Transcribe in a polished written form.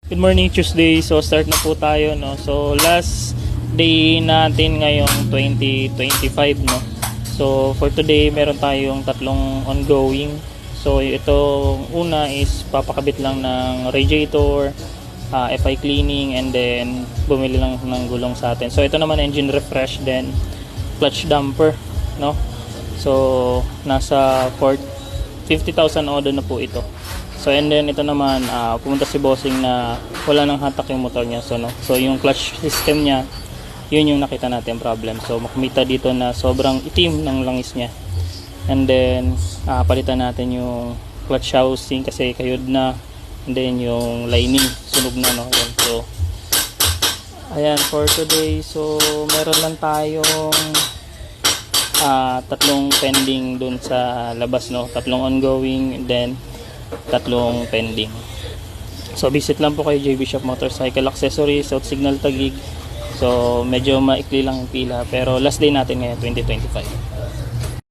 Good morning, Tuesday. So start na po tayo, no. So last day natin ngayong 2025, no. So for today meron tayong tatlong ongoing. So ito una is papakabit lang ng radiator, FI cleaning, and then bumili lang ng gulong sa atin. So ito naman engine refresh, then clutch damper, no. So nasa 50,000 odo na po ito. So and then ito naman pumunta si bossing na wala nang hatak yung motor niya, so no. So yung clutch system niya, yun yung nakita natin problem. So makumita dito na sobrang itim ng langis niya. And then palitan natin yung clutch housing kasi kayod na. And then yung lining sunog na, no. Yan. So ayan for today. So meron lang tayong tatlong pending dun sa labas, no. Tatlong ongoing and then tatlong pending. So visit lang po kay JB Shop Motorcycle Accessories, South Signal Taguig. So medyo maikli lang yung pila pero last day natin ngayon 2025.